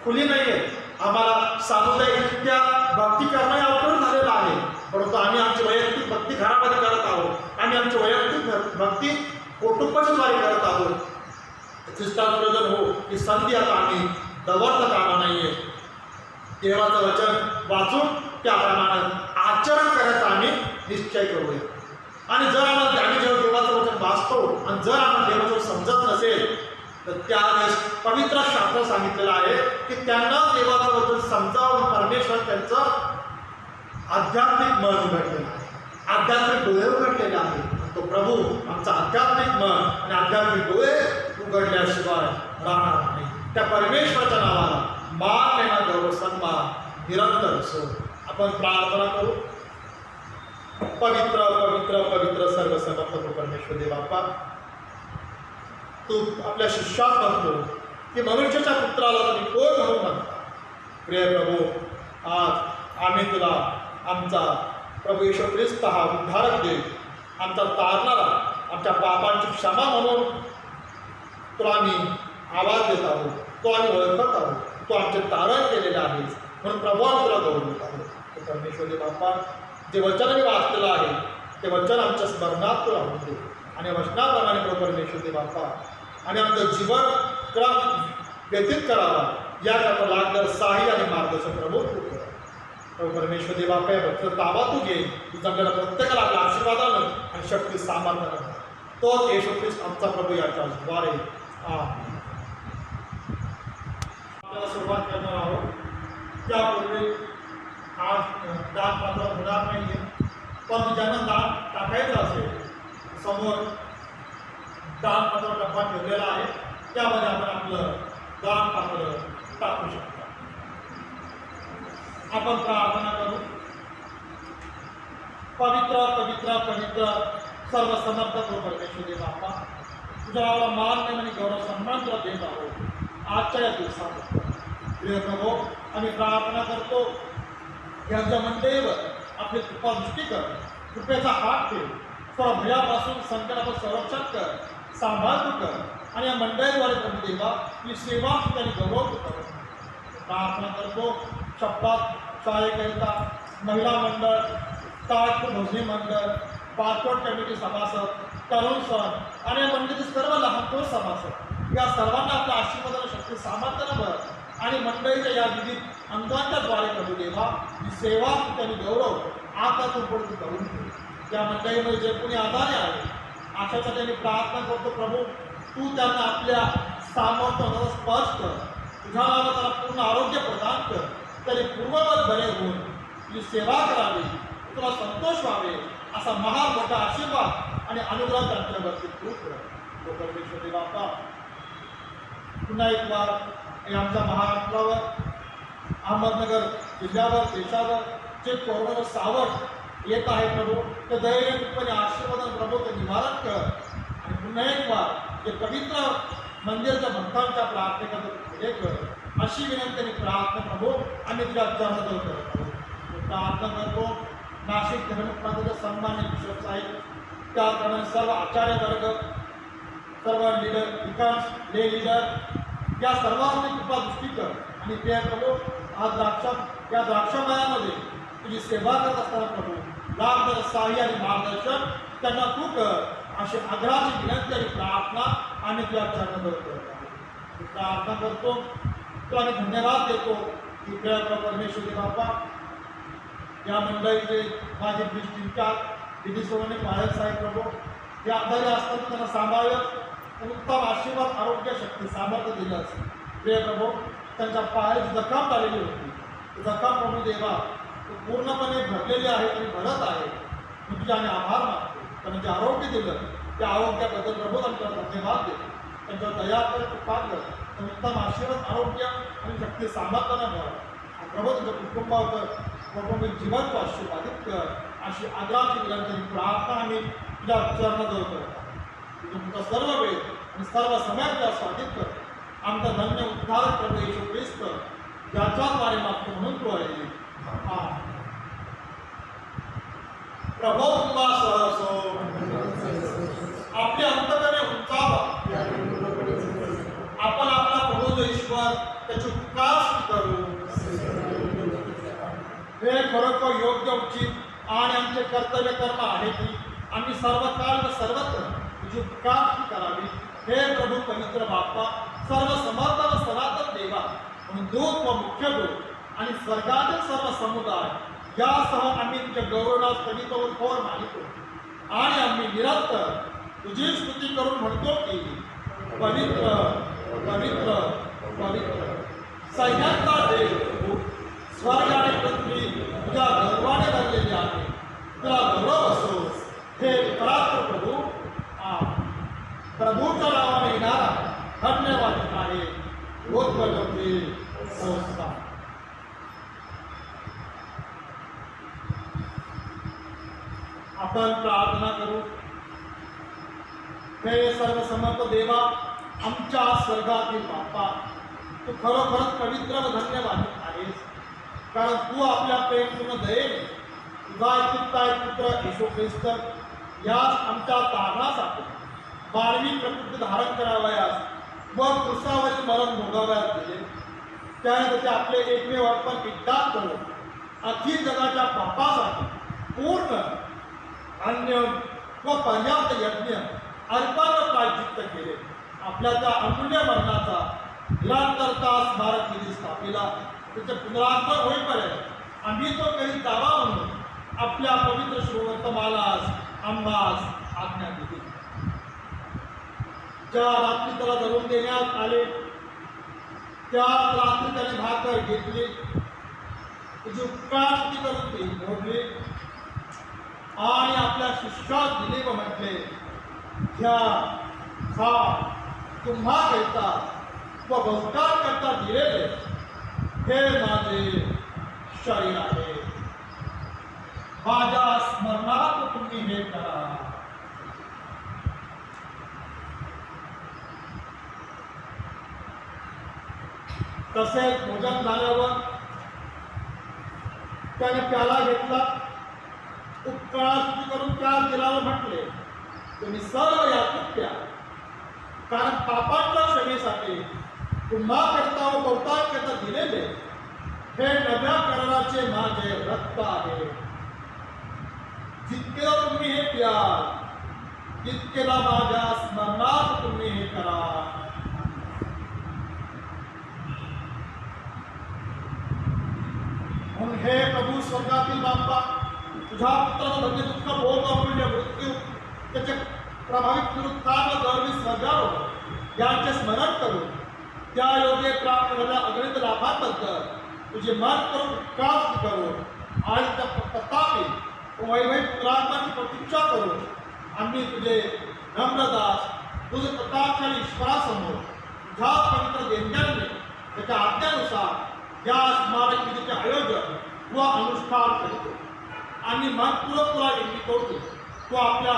खुली नाही आहेत. आम्हाला सामुदायिकरित्या भक्ती करणं अवघड झालेलं आहे, परंतु आम्ही आमची वैयक्तिक भक्ती घरामध्ये करत आहोत. आम्ही आमची वैयक्तिक भक्ती कुटुंबाच्याद्वारे करत आहोत. ख्रिस्ताप्रजन हो ही संधी आता आम्ही दवडता कामा नाहीये. देवाचं वचन वाचून त्याप्रमाणे आचरण करायचा आम्ही निश्चय करूया. आणि जर आम्ही जेव्हा देवाचं वचन वाचतो आणि जर आम्हाला देवाचं समजत नसेल तर त्यावेळेस पवित्र शास्त्र सांगितलेलं आहे की त्यांना देवाचं वचन समजावून परमेश्वर त्यांचं आध्यात्मिक मन उघडलेलं आहे, आध्यात्मिक डोळे उघडलेले आहे. तो प्रभू आमचा आध्यात्मिक मन आणि आध्यात्मिक डोळे उघडल्याशिवाय राहणार नाही. त्या परमेश्वराच्या नावाला मान देणार गौरव सन्मान निरंतर असो. आपण प्रार्थना करू. पवित्र पवित्र पवित्र सर्वसमर्थ परमेश्वर देव बाप्पा, तू आपल्या शिष्यात म्हणतो की मनुष्याच्या पुत्राला तुम्ही कोण म्हणून म्हणता. प्रिय प्रभू, आज आम्ही तुला आमचा प्रभू येशू ख्रिस्त हा उद्धारक देव, आमचा तारणारा, आमच्या पापांची क्षमा म्हणून तुला आम्ही आवाज देत आहोत, तो आम्ही ओळखत आहोत, तो आमचे तारण केलेलं आहे. म्हणून प्रभू तुला गौरवत आहोत. परमेश्वरी बाप्पा, जे वचन मी वाचलेलं आहे ते वचन आमच्या स्मरणात तुला होते आणि वचनाप्रमाणे प्रभू परमेश्वरी बाप्पा आणि आमचं जीवन क्रम व्यतीत करावा याकरता लागणार साही आणि मार्गदर्शन प्रभू तू कर. प्रभू परमेश्वरी बाप्पा या भक्त ताबा तू घे, तू जंगला प्रत्येकाला आपल्या आशीर्वादानं आणि शक्ती सामर्थ्यानं तोच येशू ख्रिस्त आमचा प्रभू याच्या द्वारे आपल्याला सुरुवात करणार आहोत. त्यापूर्वी आज दान पात्र होणार नाही आहे, पण ज्यांना दान टाकायचं असेल समोर दान पात्र डब्बा ठेवलेला आहे, त्यामध्ये आपण आपलं दान पात्र टाकू शकतो. आपण प्रार्थना करू. पवित्र पवित्र पवित्र सर्व समर्थ परमेश्वरी बाप्पा, तुझ्या नावाला मान आणि गौरव सन्मान तुला देत आहोत आजच्या या दिवसात. प्रिय प्रभू, आम्ही प्रार्थना करतो यांच्या मंडळीवर आपली कृपा दृष्टी कर, कृपेचा हात ठेव, सर्व भयापासून संकटापासून संरक्षण कर, सांभाळ तू कर आणि या मंडळीद्वारे प्रभू देवा ही सेवा त्यांनी गौरव कर. प्रार्थना करतो शपथ शाळेकरिता महिला मंडळ, ताजपूर भजनी मंडळ, पासपोर्ट कमिटी सभासद, तरुण सण आणि या मंडळीचे सर्व लहान थोर सभासद या सर्वांना आपल्या आशीर्वादाला शक्ती सामर्थ्यानं भर आणि मंडळीच्या या विविध अंगांच्या द्वारे प्रभू देवा ही सेवा त्यांनी गौरव आता तू पुढे करून ठेव. या मंडळीमध्ये जे कोणी आधारे आहे अशाचा त्यांनी प्रार्थना करतो प्रभू, तू त्यांना आपल्या सामर्थ्याला स्पर्श कर, तुझ्या नावाला त्याला पूर्ण आरोग्य प्रदान कर, त्याने पूर्ववत बरे होऊन तुझी सेवा करावी, तुला संतोष व्हावे असा महान मोठा आशीर्वाद आणि अनुग्रह त्यांच्यावरती तू कर. परमेश्वरी बाप्पा, पुन्हा एक बार आमच्या महाराष्ट्रावर, अहमदनगर जिल्ह्यावर, देशावर जे कोरोना सावट येत आहे प्रभू, ते दैनिकपणे आशीर्वाद प्रभू ते निवारण कर. आणि पुन्हा एक बार जे पवित्र मंदिरच्या भक्तांच्या प्रार्थनेचा पुढे कर अशी विनंती आणि प्रार्थना प्रभू आम्ही तुझ्या चरणाजवळ करत आहोत. प्रार्थना करतो नाशिक धर्मप्रांताचे सन्मान्य बिशप साहेब, त्याप्रमाणे सर्व आचार्य वर्ग, सर्व लीडर, विकास ले लीडर या सर्वांनी कृपा दृष्टी कर आणि त्या प्रभू आज या द्राक्षामयामध्ये तुझी सेवा करत असताना प्रभू लागणारं साह्य आणि मार्गदर्शन त्यांना तू कर अशी आग्रहाची विनंती आणि प्रार्थना आम्ही तुझ्या चरणाजवळ करत आहोत. प्रार्थना करतो तो आणि धन्यवाद देतो की परमेश्वरी बाप्पा या मंडळीचे माझे दृष्टींच्या विधीसोने पाळत साहेब प्रभू या आजारी असताना त्यांना सांभाळत उत्तम आशीर्वाद आरोग्य शक्ती सामर्थ्य दिलंच प्रिय प्रभू त्यांच्या पायाची जखम झालेली होती जखम प्रभू देवा पूर्णपणे भरलेली आहे आणि भरत आहे मी तुझ्याने आभार मानतो त्यांना जे आरोग्य दिलं त्या आरोग्याबद्दल प्रभू त्यांचा धन्यवाद देतो त्यांच्यावर दया कर कृपा कर उत्तम आशीर्वाद आरोग्य आणि शक्ती सामर्थ्यानं भर प्रभू तुझ्या कुटुंबावर प्रभू जीवन तू आशीर्वादित कर अशी आदराची विनंती प्रार्थना आम्ही तुझ्या चरणाजवळ करतो तुमचा सर्व वेळ आणि सर्व समय तुझ्या स्वादित कर आमचा धन्य उद्धारक प्रभू येशू ख्रिस्त याच्याद्वारे मागतो म्हणून तू आहे प्रभू तुम्हाला असो आपले अंतकने उंचावा आपण आपला प्रभू जो ईश्वर त्याची उपासना करू हे खरोखर योग्य उचित आणि आमचे कर्तव्य कर्म आहे की आम्ही सर्व काळ व सर्वत्र तुझी उपासना करावी हे प्रभू पवित्र बाप्पा सर्व समर्थ व सनातन देवा म्हणून दूत व मुख्य दूत आणि स्वर्गातील सर्व समुदाय यासह आम्ही तुझ्या गौरवनाथ कवितेवर खोर मानितो आणि आम्ही निरंतर तुझी स्तुती करून म्हणतो की पवित्र पवित्र पवित्र सैन्याचा देव स्वर्ग आणि पृथ्वी तुझ्या गर्वाने भरलेली आहे तुला गौरव असो हे पराक्रम प्रभू प्रभूच्या नावाने येणारा धन्यवाद आहे संस्था आपण प्रार्थना करू हे सर्व समर्थ देवा आमच्या स्वर्गातील बाप्पा तू खरोखरच पवित्र व धन्यवाद आहेस कारण तू आपल्या प्रेमपूर्ण दयेने तुझा एकटाय पुत्र येशू ख्रिस्त याच आमच्या तारणासाठी मानवी प्रकृती धारण करावयास व क्रूसावरील मरण भोगावयास दिले त्याने त्याचे आपले एकमेव अर्पण एकदाच करून अखिल जगाच्या पापासाठी पूर्ण अन्य व पर्याप्त यज्ञ अर्पण प्रायश्चित्त केले आपल्या त्या अमूल्य मरणाचा निरंतरता स्मारक निधी स्थापिला त्याचे पुनरागमन होईपर्यंत आम्ही तो कधी जावा म्हणून आपल्या पवित्र श्रीवर्तमानास आम्हास आज्ञा दिली ज्या रात्री त्याला धरून देण्यात आले त्या रात्री त्याने भाकर घेतली तुझी उपकार करून ती मोडली आणि आपल्या शिष्यात दिले व म्हटले घ्या खा तुम्हा करता व बहुकार करता दिलेले हे माझे शरीर आहे माझ्या स्मरणात तुम्ही हे करा तसेच भोजन झाल्यावर त्याने प्याला घेतला उपकार करून त्या दिलावर म्हटले तुम्ही सर्व यातून प्या कारण पापांच्या क्षमेसाठी तुम्हा करता व बहुतार करता दिलेले हे नव्या कराराचे माझे रक्त आहे जितकेला तुम्ही हे प्या तितकेला माझ्या स्मरणात तुम्ही हे करा म्हणून हे प्रभू स्वर्गातील बाप्पा तुझ्या पुत्राचा धन्य दुःख भोग अमूल्य मृत्यू त्याचे प्रभावित पुनरुत्थान व गौरवी स्वर्गारोहण यांचे स्मरण करून त्या योगे प्राप्त झालेल्या अगणित लाभांबद्दल तुझे मान करून उपकार करून आणि त्या प्रतापी वैभवी पुत्रात्माची प्रतीक्षा करून आम्ही तुझे नम्रदास तुझे प्रतापशाली ईश्वरासमोर तुझ्या पवित्र देणग्यांनी त्याच्या आज्ञानुसार या स्मारक विधीचे आयोजन व अनुष्ठान करतो आणि मनपूर्वक तुला विनंती करतो तू आपल्या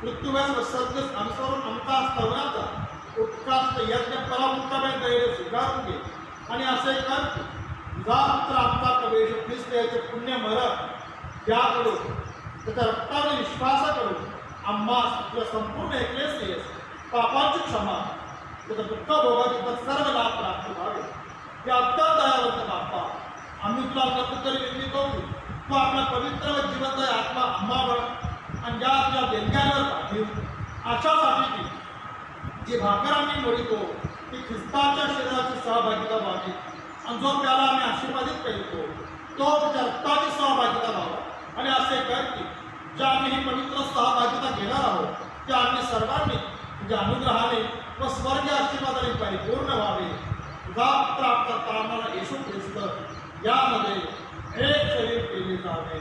मृत्यूव्यास व सद्यस अनुसरून आमचा स्तवनाचा उत्कृष्ट यज्ञ परामुक्तपणे दैर्य स्वीकारून घे आणि असे कर तुझा पुत्र आमचा प्रवेश ख्रिस्त याचे पुण्य मरण याकडून त्याच्या रक्ताने विश्वासा करून आम्हा तुझ्या संपूर्ण एकलेस पापांची क्षमा त्याचं दुःख भोगाची सर्व लाभ प्राप्त व्हावे हे अत्यंत दयावंत बाप्पा आम्ही तुला नक्की विनंती करू तू आपला पवित्र व जीवनदायी आत्मा आम्हावर आणि ज्या तुझ्या देणग्यांवर पाठवू अशासाठी की जी भाकर आम्ही मोडतो की ख्रिस्ताच्या शरीराची सहभागिता व्हावी आणि जो त्याला आम्ही आशीर्वादित करतो तो त्याच्या रक्ताची सहभागिता व्हावा. आणि असे कर की ज्या आम्ही ही पवित्र सहभागिता घेणार आहोत त्या आम्ही सर्वांनी तुझ्या अनुग्रहाने व स्वर्गीय आशीर्वादाने परिपूर्ण व्हावे. तुझा पुत्र आमचा तारणारा येशू ख्रिस्त यामध्ये एक शरीर केले जावे.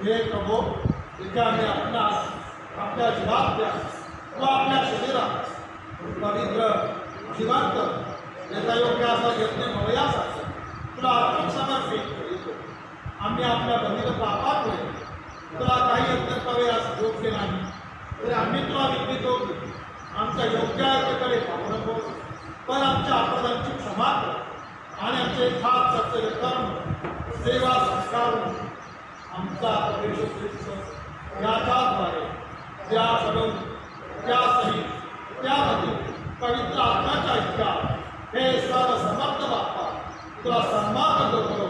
हे प्रभो, इथे आम्ही आपणास आपल्या जीवात द्या व आपल्या शरीरात पवित्र जिवंत यथायोग्य असा यज्ञ भवयासाठी तुला अर्पण समर्पित करीतो. आम्ही आपल्या बंधीत पापामुळे तुला काही यज्ञ करावयास योग्य नाही, तरी आम्ही तुला विनंतो की आमच्या योग्यतेकडे पाहू नको, पण आमच्या अपराधांची क्षमा कर आणि आमचे खास कर्तव्य कर्म सेवा संस्कारून आमचा प्रवेश ख्रिस्त याच्याद्वारे त्या घडवून त्या सहित त्यामध्ये पवित्र आत्म्याच्या ऐक्यात हे सर्व समर्थ बाप्पा तुला सन्मान करो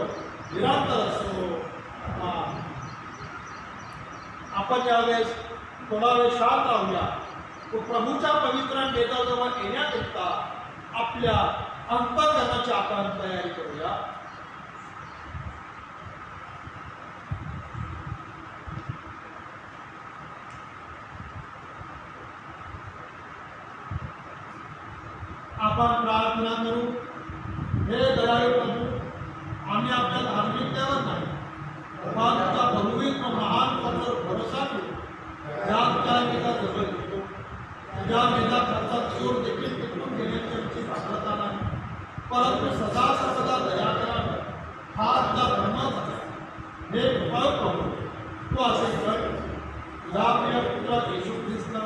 निरंतर असो. आपण यावेळेस थोडा वेळ शांत राहूया. प्रभूच्या पवित्र नेताजवळ येण्याकरिता आपल्या अंतःकरणाची आपण तयारी करूया. आपण प्रार्थना करू. हे दयाळू प्रभू, आम्ही आपल्या धार्मिकतेवर नाही पण तुझा बहुविध महान पदावर भरोसा करू. यात काय मेधा जवळ घेतो तुझ्या मेधा खर्चात चोर देखील टिकून घेण्याची आमची पात्रता नाही, परंतु सदा सर्वदा दया करावी हा तुझा धर्मच आहे. हे कृपा प्रभू, तू असे कर. तुझ्या प्रिय पुत्र येशू ख्रिस्त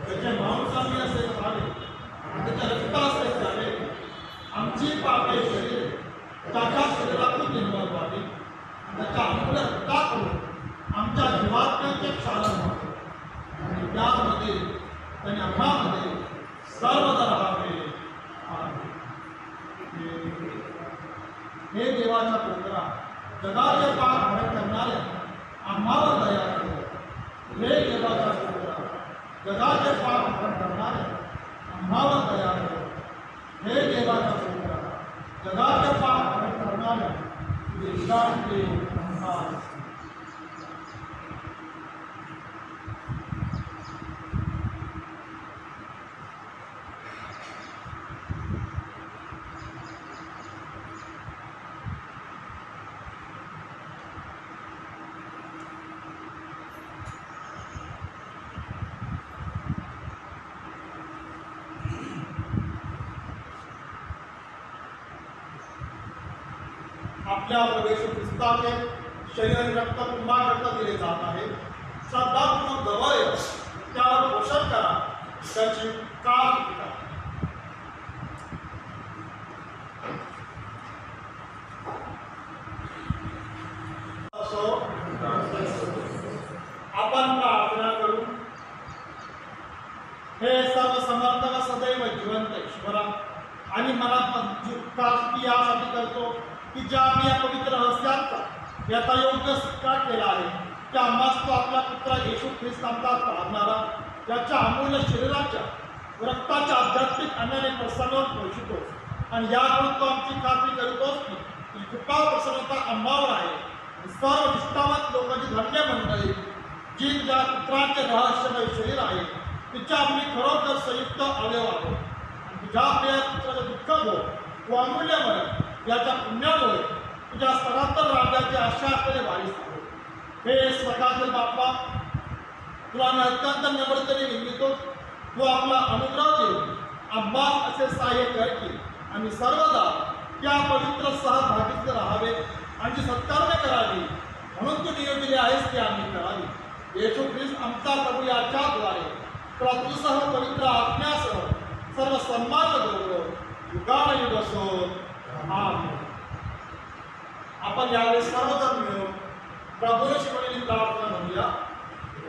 त्याचे मांसाने असे झाले त्याच्या रक्ताचे झाले आमची पापे शरीर त्याच्या शरीरातून निर्माण व्हावी. त्याच्या अमूल्य रक्तातून आमच्या जीवात्म्याचे क्षालन व्हावे आणि त्यामध्ये आणि आम्हामध्ये सर्वदा राहावे. हे देवाच्या पुत्रा, जगाचे पाप हरण करणाऱ्या आम्हावर दया कर. हे देवाच्या पुत्रा, जगाचे पाप हरण करणाऱ्या आम्हावर दया कर. हे देवाच्या पुत्रा, जगाचे पाप हरण करणाऱ्या विश्रांती आम्हाला. आपल्या प्रवेश ख्रिस्ताचे शरीर आणि रक्त कुंभाकरता दिले जात आहे. श्रद्धापूर्वक जवळ येऊन त्यावर पोषण करा, त्याची काळजी करा. आपण प्रार्थना करू. हे सर्व समर्थ व सदैव जिवंत ईश्वरा, आणि मनात यासाठी करतो की ज्या आम्ही या पवित्र रहस्यांचा यथायोग्य स्वीकार केला आहे त्या आम्हास तो आपल्या पुत्रा येशू ख्रिस्त आमचा पाहणारा याच्या अमूल्य शरीराच्या रक्ताच्या आध्यात्मिक अन्याने प्रसन्न पोषितो. आणि याकडून तो आमची खात्री करतोच की कृपा प्रसन्नता आम्हावर आहे. सर्व निष्ठावंत लोकांची धन्य मंडळी जी ज्या पुत्राचे रहस्यमय शरीर आहे तिच्या आम्ही खरोखर संयुक्त अवयव आहोत. आणि तुझ्या प्रिय पुत्राचे दुःख भोग व अमूल्य मरण याच्या पुण्यामुळे तुझ्या स्तरांतर राज्याची आशा असलेले वारीस आहोत. हे स्वतःतील बाप्पा, तुला मी अत्यंत नम्रतेने विनवितो, तू आपला अनुग्रह देऊन आम्हास असे सहाय्य कर की आम्ही सर्वदा त्या पवित्र सहभागीत राहावे आणि सत्कर्म करावी म्हणून तू नियोजले आहेस की आम्ही करावी. येशू ख्रिस्त आमचा प्रभू याच्याद्वारे तुला तुझसह पवित्र आत्म्यासह सर्व सन्मान गौरव युगानुयुग असो. आपण यावेळेस सर्वजण मिळून प्रभूने शिकवलेली प्रार्थना म्हणूया.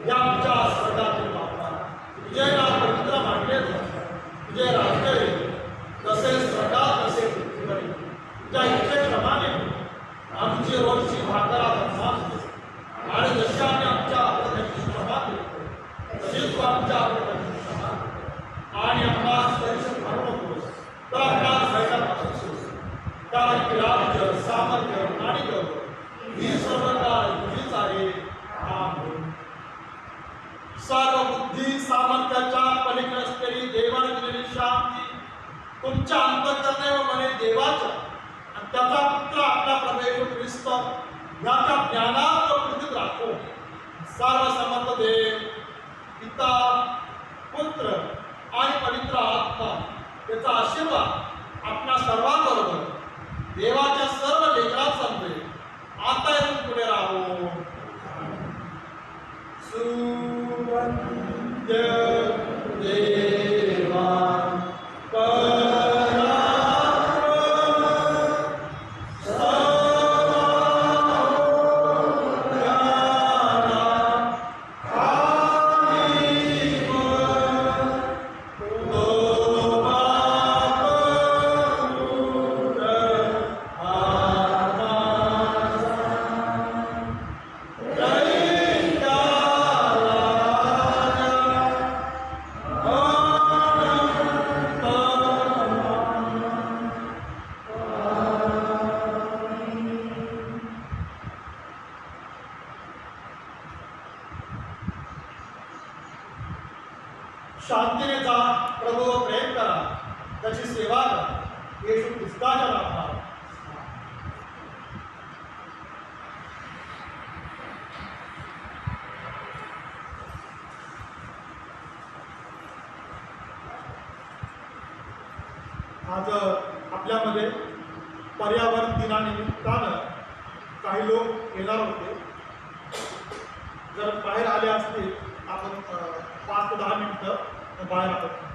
या आमच्या स्वर्गातील बाप्पा, तुझे नाव पवित्र मानले जाते, तुझे राज्य येईल, जसे स्वर्गात तसे पृथ्वीवर. तुझ्या इच्छेप्रमाणे आमची रोजची भाकर आणि जशी आम्ही आमच्या अपराधांची क्षमा करतो तशीच तू आमच्या अपराधांची क्षमा आणि आम्हाला सर्व बुद्धी सामर्थ्याच्या पलीकडे असलेली देवाने दिलेली शांती तुमच्या अंतःकरणे व मने देवाच्या आणि त्याचा पुत्र आपला प्रभू येशू ख्रिस्त याच्या ज्ञानात व कृतीत राखो. सर्व समर्थ देव पिता पुत्र आणि पवित्र आत्मा याचा आशीर्वाद आपल्या सर्वांबरोबर देवाच्या सर्व लेकरात समजेल आता येऊन पुढे राहो. सुवंद्य देवा शांतीने जा, प्रभू प्रेम करा, त्याची सेवा करा. येशू ख्रिस्ताच्या नावात. आज आपल्यामध्ये पर्यावरण दिनानिमित्तानं काही लोक येणार होते. जर बाहेर आले असतील आपण 5 ते 10 मिनिटं बाहेर आपण